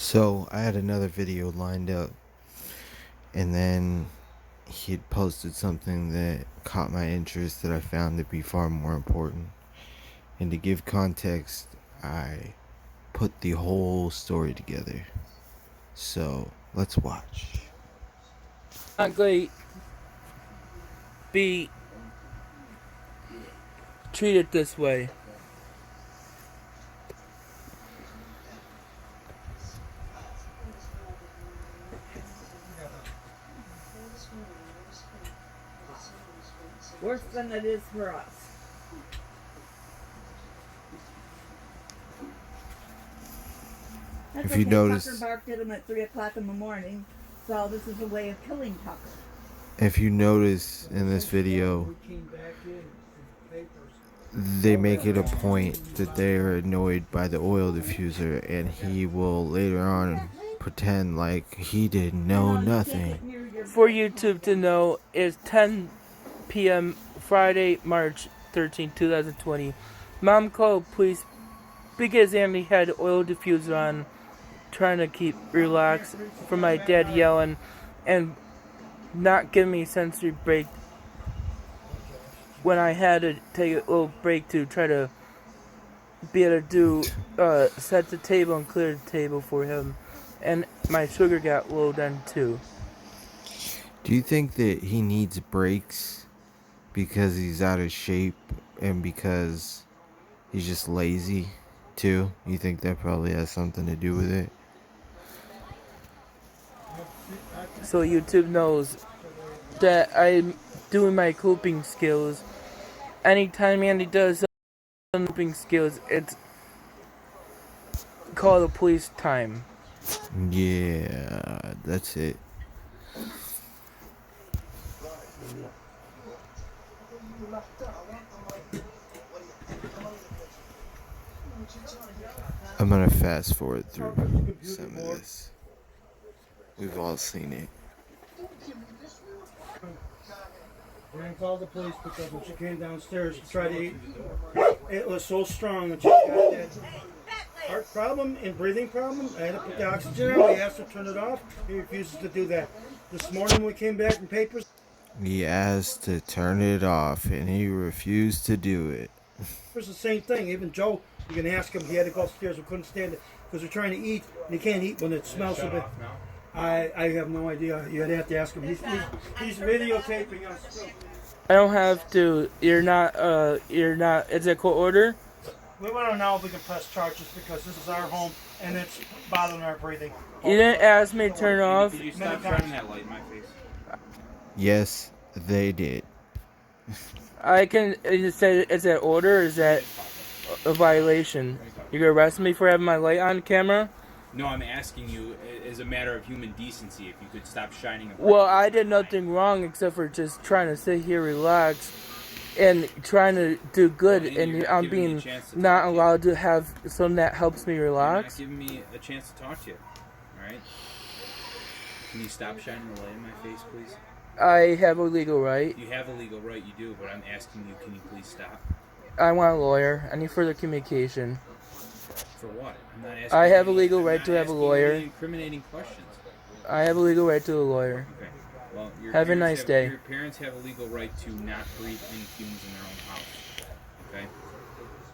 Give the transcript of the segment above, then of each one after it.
So I had another video lined up, and then he had posted something that caught my interest that I found to be far more important. And to give context, I put the whole story together. So let's watch. Not going to be treated this way. Worse than it is for us. That's If you okay. notice- Tucker barked at him at 3 o'clock in the morning, so this is a way of killing Tucker. If you notice in this video, they make it a point that they are annoyed by the oil diffuser, and he will later on pretend like he didn't know nothing. For YouTube to know, it's 10 p.m. Friday, March 13, 2020. Mom called police because Andy had oil diffuser on, trying to keep relaxed from my dad yelling and not giving me sensory break when I had to take a little break to try to be able to do set the table and clear the table for him, and my sugar got low then too. Do you think that he needs breaks because he's out of shape and because he's just lazy too? You think that probably has something to do with it? So YouTube knows that I'm doing my coping skills. Anytime Andy does coping skills, it's call the police time. Yeah, that's it. I'm gonna fast forward through some of this. We've all seen it. Ran called the police because when she came downstairs to try to eat, it was so strong that she got that heart problem and breathing problem. I had to put the oxygen on. We asked her to turn it off. He refuses to do that. This morning when we came back from papers, He asked to turn it off and he refused to do it. it's the same thing. Even Joe, you can ask him. He had to go upstairs. We couldn't stand it because we're trying to eat, and you can't eat when it smells so bad. I have no idea. You'd have to ask him. He's videotaping us. I don't have to. You're not. It's a court order. We want to know if we can press charges because this is our home and it's bothering our breathing. You didn't ask me to turn it off. Could you stop shining that light in my face? Yes, they did. I can. Is that order? Or is that a violation? You gonna arrest me for having my light on camera? No, I'm asking you as a matter of human decency if you could stop shining a Well, I did nothing wrong except for just trying to sit here, relax, and trying to do good. Well, and you're I'm giving me a being chance to not talk to you. allowed to have something that helps me You're relax. not giving me a chance to talk to you. Alright? Can you stop shining the light in my face, please? I have a legal right. You have a legal right, you do, but I'm asking you, can you please stop? I want a lawyer. I need further communication. For what? I'm not asking I have you- a legal I'm right not to have a asking you lawyer. any incriminating questions. I have a legal right to a lawyer. Okay. Well, your Have a parents nice day. Your parents have a legal right to not breathe any fumes in their own house. Okay?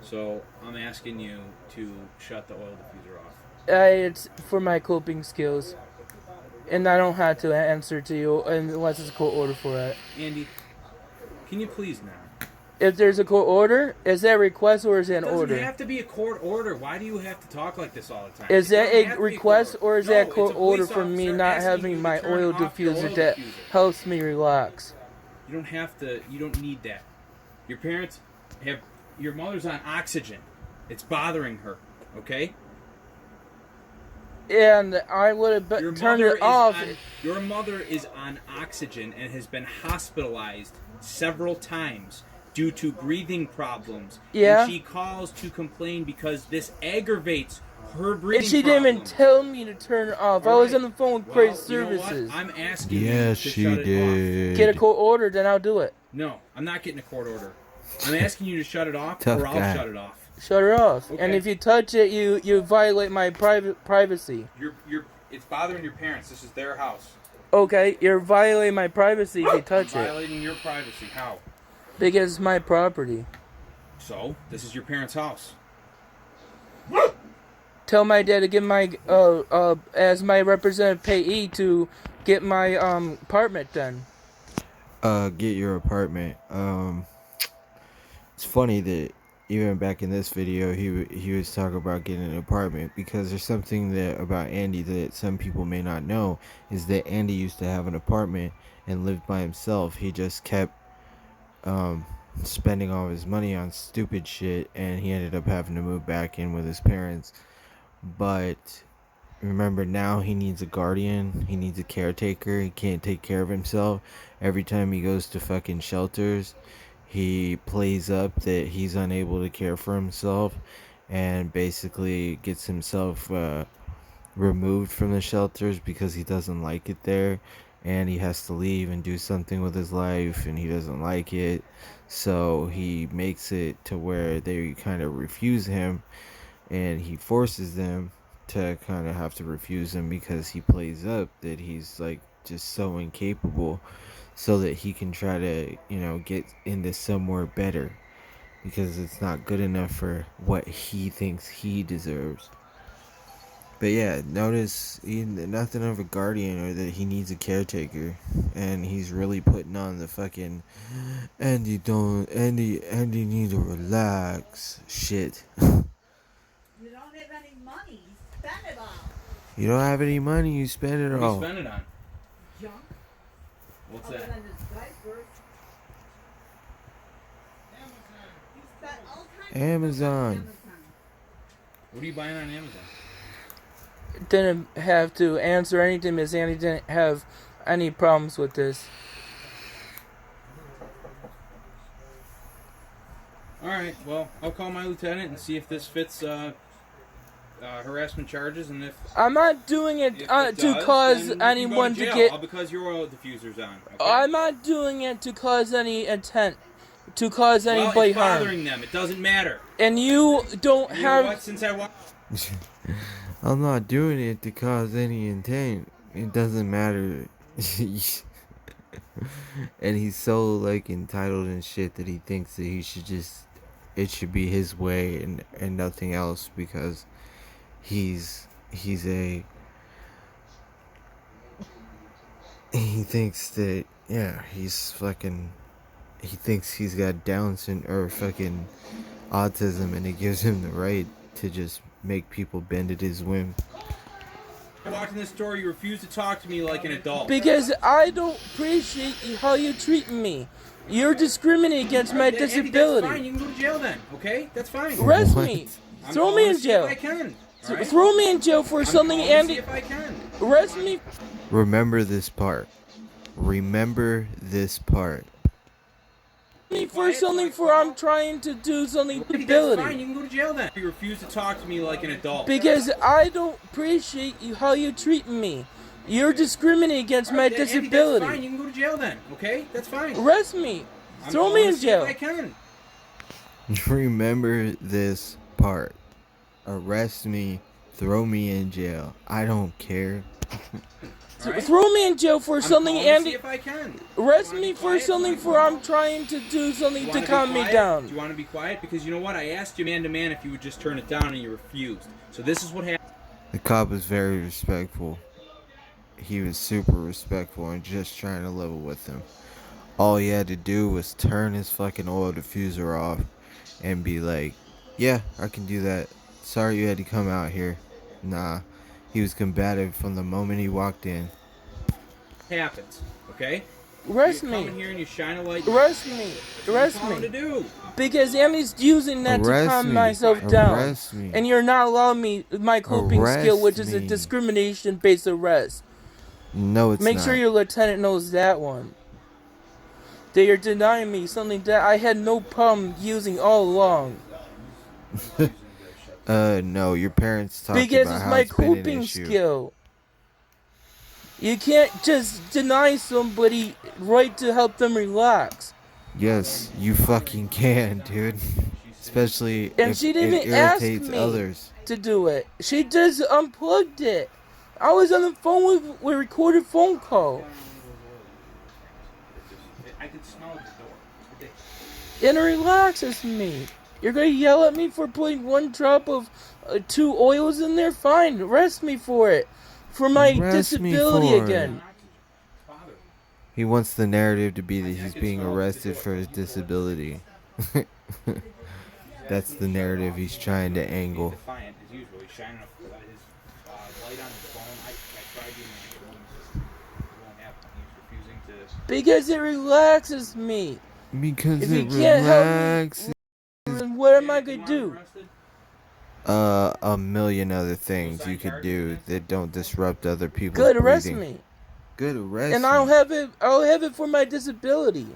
So, I'm asking you to shut the oil diffuser off. It's for my coping skills. And I don't have to answer to you unless it's a court order for it. Andy, can you please now? If there's a court order, is that a request or is that an It doesn't order? have to be a court order. Why do you have to talk like this all the time? Is It that doesn't have a to be request court or is No, that a it's court order police for me officer not asking having you my to turn oil off your diffuser oil that diffuser. helps me relax? You don't have to. You don't need that. Your parents have. Your mother's on oxygen. It's bothering her. Okay. And I would have turned it off. Your mother is on oxygen and has been hospitalized several times due to breathing problems. Yeah. And she calls to complain because this aggravates her breathing And she didn't even problems. tell me to turn it off. I was on the phone with Well, Praise you know what? Services. I'm asking you Yes, to she shut it did. Get a court order, then I'll do it. off. No, I'm not getting a court order. I'm asking you to shut it off Tough or I'll guy. shut it off. Shut her off. Okay. And if you touch it, you violate my privacy. It's bothering your parents. This is their house. Okay, you're violating my privacy if you touch it. Violating your privacy. How? Because it's my property. So, this is your parents' house. Tell my dad to get my as my representative payee to get my apartment done. Get your apartment. It's funny that even back in this video, he was talking about getting an apartment, because there's something that about Andy that some people may not know, is that Andy used to have an apartment and lived by himself. He just kept spending all of his money on stupid shit, and he ended up having to move back in with his parents. But remember, now he needs a guardian, he needs a caretaker. He can't take care of himself. Every time he goes to fucking shelters, he plays up that he's unable to care for himself, and basically gets himself removed from the shelters because he doesn't like it there, and he has to leave and do something with his life, and he doesn't like it. So he makes it to where they kind of refuse him, and he forces them to kind of have to refuse him, because he plays up that he's like just so incapable, so that he can try to, get into somewhere better, because it's not good enough for what he thinks he deserves. But yeah, notice nothing of a guardian, or that he needs a caretaker, and he's really putting on the fucking Andy need to relax shit. You don't have any money. Spend it all. You don't have any money, you spend it What do you all. spend it on? Junk. What's Other that? than his diapers. You spent all kinds of Amazon. stuff on Amazon. What are you buying on Amazon? Didn't have to answer anything because Andy didn't have any problems with this. Alright, well, I'll call my lieutenant and see if this fits harassment charges, and if I'm not doing it if it to does, cause then you can anyone go to jail, get. all because your oil diffuser's on. Okay? I'm not doing it to cause any intent to cause anybody it's harm. bothering them. It doesn't matter. And you don't And you know have. what? Since I watched I'm not doing it to cause any intent. It doesn't matter. And he's so like entitled and shit that he thinks that he should just, it should be his way and nothing else, because he's a, he thinks that, yeah, he's fucking, he thinks he's got Down syndrome or fucking autism, and it gives him the right to just make people bend at his whim. I walked in this store, you refused to talk to me like an adult. Because I don't appreciate how you're treating me. You're discriminating against my Andy, disability. that's fine. You can go to jail then. Okay, that's fine. Arrest What? me. I'm Throw calling me to in see jail. If I can. All right? Throw me in jail for I'm something, calling to Andy. see if I can. Arrest me. Remember this part. Remember this part. For something for I'm trying to do something with Okay, that's fine. ability. You can go to jail then. You refuse to talk to me like an adult. Because I don't appreciate how you're treating me. You're discriminating against my Andy, that's disability. fine. You can go to jail then. Okay, that's fine. Arrest me. I'm Throw calling me to in see jail. If I can. Remember this part. Arrest me. Throw me in jail. I don't care. All right? Throw me in jail for I'm something, calling to Andy. see if I can. Arrest You wanna me be for quiet? something You for wanna- I'm trying to do something You to wanna be calm me quiet? down. Do you want to be quiet? Because you know what? I asked you man to man if you would just turn it down, and you refused. So this is what happened. The cop was very respectful. He was super respectful and just trying to level with him. All he had to do was turn his fucking oil diffuser off and be like, yeah, I can do that. Sorry you had to come out here. Nah. He was combative from the moment he walked in. Happens. Okay. Arrest You come in me. here and you shine a light. Arrest me. Arrest What me. to do? Because Andy's using that to Arrest calm me. myself down. Arrest me. And you're not allowing me my coping Arrest skill, which is a me. discrimination-based arrest. No, it's Make not. sure your lieutenant knows that one. That you're denying me something that I had no problem using all along. No, your parents talked Because about it's how my it's been an coping issue. skill. You can't just deny somebody right to help them relax. Yes, you fucking can, dude. especially And if she didn't it even ask irritates me others. to do it. She just unplugged it. I was on the phone with a recorded phone call. I could smell the door. It's ridiculous. And it relaxes me. You're gonna yell at me for putting one drop of 2 oils in there? Fine, arrest me for it. For my Arrest me disability for it. again. He wants the narrative to be that he's being arrested for his disability. That's the narrative he's trying to angle. Defiant as usual. He's shining his light on his phone. I tried using his phone. It won't happen. He's refusing to. Because it relaxes me. Because If it you can't help me, relaxes. then what am I gonna do? A million other things you could do that don't disrupt other people's Good, arrest breathing. me. Good, arrest And me. I'll have it for my disability.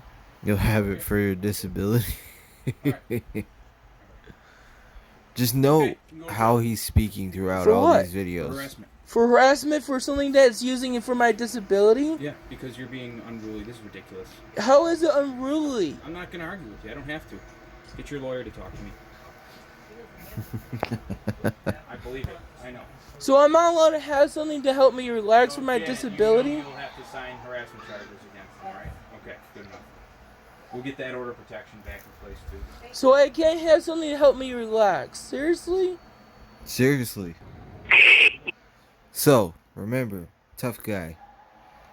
You'll have it for your disability. Just note how he's speaking throughout For all what? these videos. Harassment. For harassment for something that's using it for my disability? Yeah, because you're being unruly. This is ridiculous. How is it unruly? I'm not gonna argue with you. I don't have to. Get your lawyer to talk to me. I believe it. I know. So I'm not allowed to have something to help me relax from my disability? You'll have to sign harassment charges against them, right? Okay, good enough. We'll get that order of protection back in place too. So I can't have something to help me relax? Seriously? Seriously. So, remember, tough guy.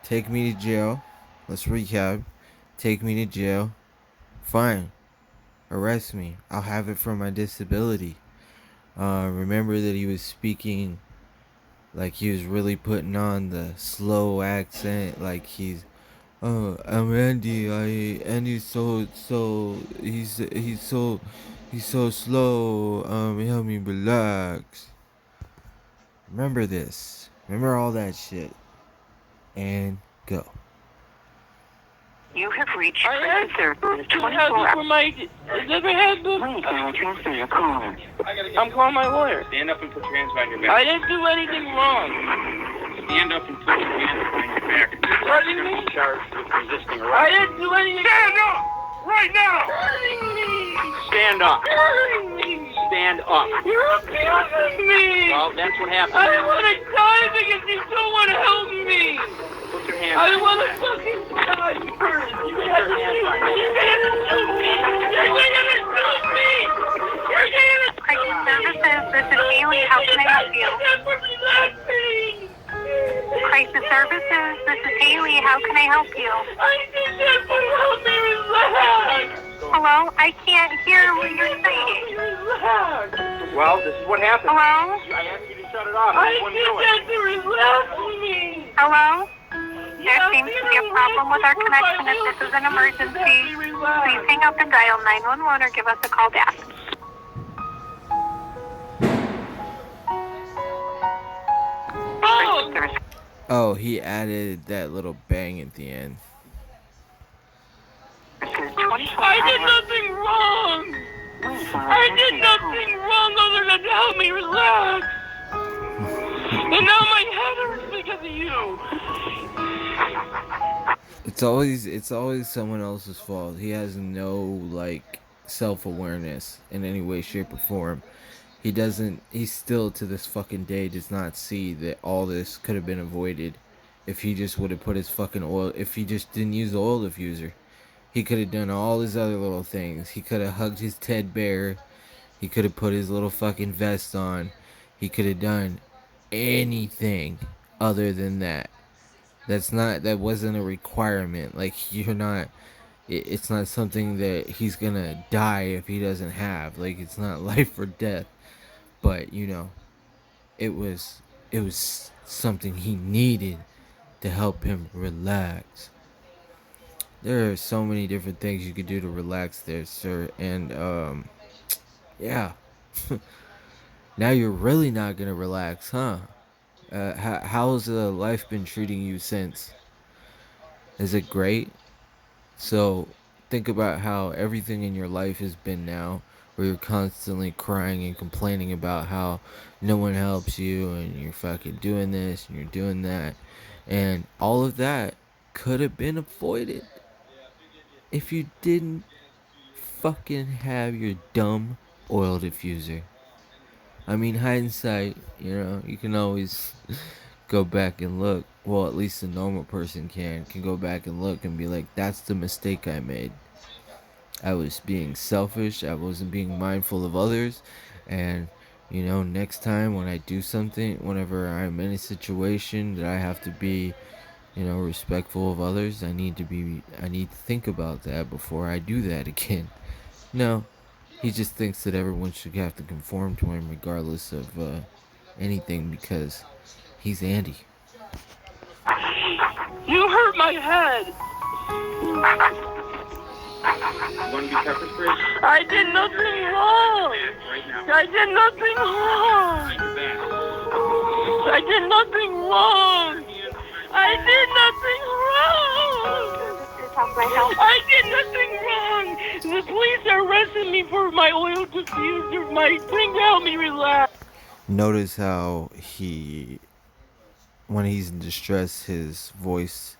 Take me to jail. Let's recap. Take me to jail. Fine. Arrest me. I'll have it for my disability. Remember that he was speaking like he was really putting on the slow accent, like he's, oh, I'm Andy. Andy's so he's so slow. Help me relax. Remember this. Remember all that shit. And go. You have reached I crisis service to 24 have it for hours. my... It never happened. Wait, I'll transfer your call. I'm calling my lawyer. Stand up and put your hands behind your back. I didn't do anything wrong. Stand up and put your hands behind your back. What do you mean? Charged with resisting I arrest. didn't do anything. Stand up! Right now! Stand up. Stand up. You're abusing me. Well, that's what happened. I don't want to die because you don't want to help me. Put your hands I don't want to fucking die first. You're gonna shoot me. You're gonna shoot me. You're gonna Crisis services, this is Haley. How can I help you? Crisis services, this is Haley. How can I help you? I need that for help me relax. Hello? I can't hear what you're saying. Relax. Well, this is what happened. Hello? I asked you to shut it off. I You wouldn't do need it. that to relax me. Hello? There seems to be a problem with our connection. If this is an emergency, please hang up and dial 911 or give us a call back. Oh, Oh, he added that little bang at the end. This is 24 I did hours. nothing wrong. I did nothing wrong other than to help me relax. And now my head hurts because of you. It's always someone else's fault. He has no like self-awareness in any way, shape, or form. He still to this fucking day does not see that all this could have been avoided if he just would have put his fucking oil, if he just didn't use the oil diffuser. He could have done all his other little things. He could have hugged his Ted Bear. He could have put his little fucking vest on. He could have done anything other than that. That wasn't a requirement. Like, it's not something that he's gonna die if he doesn't have. Like, it's not life or death. But, it was something he needed to help him relax. There are so many different things you could do to relax there, sir. And, yeah. Now you're really not gonna relax, huh? How's life been treating you since? Is it great? So, think about how everything in your life has been now, where you're constantly crying and complaining about how no one helps you, and you're fucking doing this, and you're doing that. And all of that could have been avoided if you didn't fucking have your dumb oil diffuser. I mean, hindsight, you can always go back and look. Well, at least a normal person can go back and look and be like, that's the mistake I made. I was being selfish. I wasn't being mindful of others. And, next time when I do something, whenever I'm in a situation that I have to be, respectful of others, I need to think about that before I do that again. No, he just thinks that everyone should have to conform to him regardless of anything because he's Andy. You hurt my head. You want to be pepper sprayed? I did nothing wrong. Right now. I did nothing wrong. Behind your back. I did nothing wrong. I did nothing wrong. I did nothing wrong. The police are arresting me for my oil diffuser. My thing to help me relax. Notice how when he's in distress, his voice,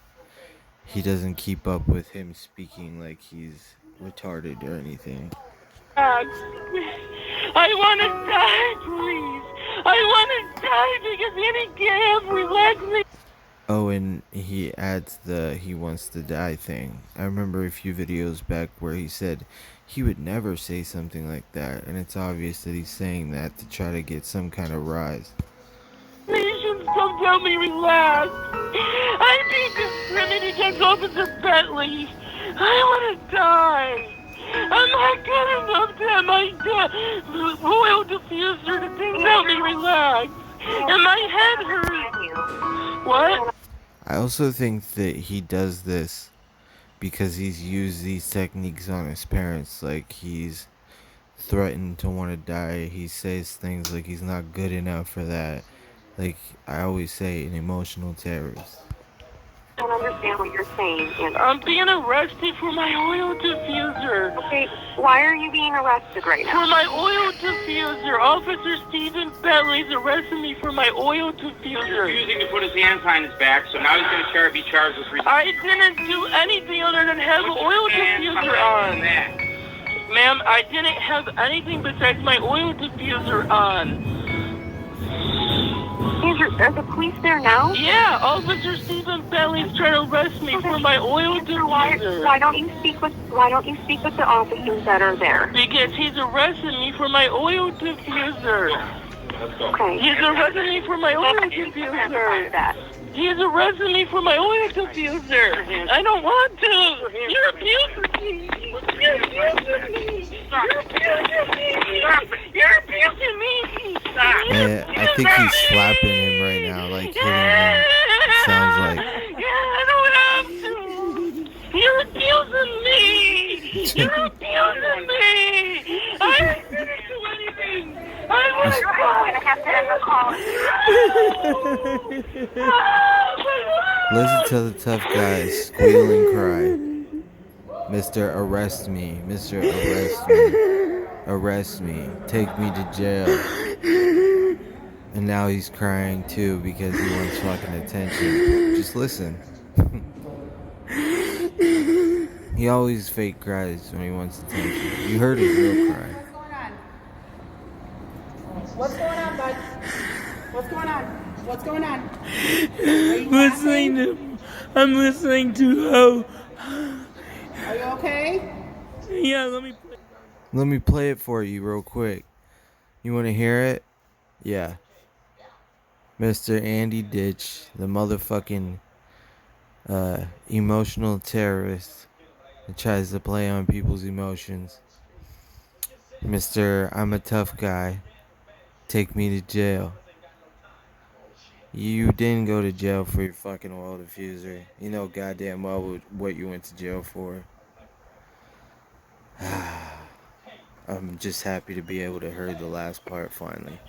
he doesn't keep up with him speaking like he's retarded or anything. I want to die, please. I want to die because any can't relax me. Oh, and he adds the he wants to die thing. I remember a few videos back where he said he would never say something like that, and it's obvious that he's saying that to try to get some kind of rise. Patients, come tell me relax. I'm being discriminated against Officer Bentley. I want to die. I'm not good enough to have my oil diffuser to think help me relax. And my head hurts. What? I also think that he does this because he's used these techniques on his parents. Like, he's threatened to want to die. He says things like he's not good enough for that. Like, I always say, an emotional terrorist. I don't understand what you're saying. I'm being arrested for my oil diffuser. Okay, why are you being arrested right now? For my oil diffuser. Officer Stephen Bentley's arresting me for my oil diffuser. Refusing to put his hands behind his back, so now he's going to be charged with resisting. I didn't do anything other than have an oil diffuser on. Ma'am, I didn't have anything besides my oil diffuser on. Are the police there now? Yeah, Officer Stephen Bentley's trying to arrest me for my oil diffuser. Why don't you speak with the officers that are there? Because he's arresting me for my oil diffuser. Okay. He's arresting me for my oil diffuser. He's arresting me for my oil diffuser. I don't want to. You're abusing me. You're abusing me. You're abusing me. You're abusing me. Yeah, I think he's slapping him right now, like hitting him. It sounds like. Yeah, I don't have to. You're abusing me. You're abusing me. I didn't do anything. I was I'm going to have to end the call. Listen to the tough guy squeal and cry. Mr. Arrest me. Mr. Arrest me. Arrest me. Take me to jail. And now he's crying too because he wants fucking attention. Just listen. He always fake cries when he wants attention. You heard his real cry. What's going on, bud? What's going on? What's going on? I'm listening to how. Are you okay? Yeah, let me play. Let me play it for you real quick. You want to hear it? Yeah. Mr. Andy Ditch, the motherfucking emotional terrorist that tries to play on people's emotions. Mr. I'm a tough guy. Take me to jail. You didn't go to jail for your fucking oil diffuser. You know goddamn well what you went to jail for. I'm just happy to be able to hear the last part finally.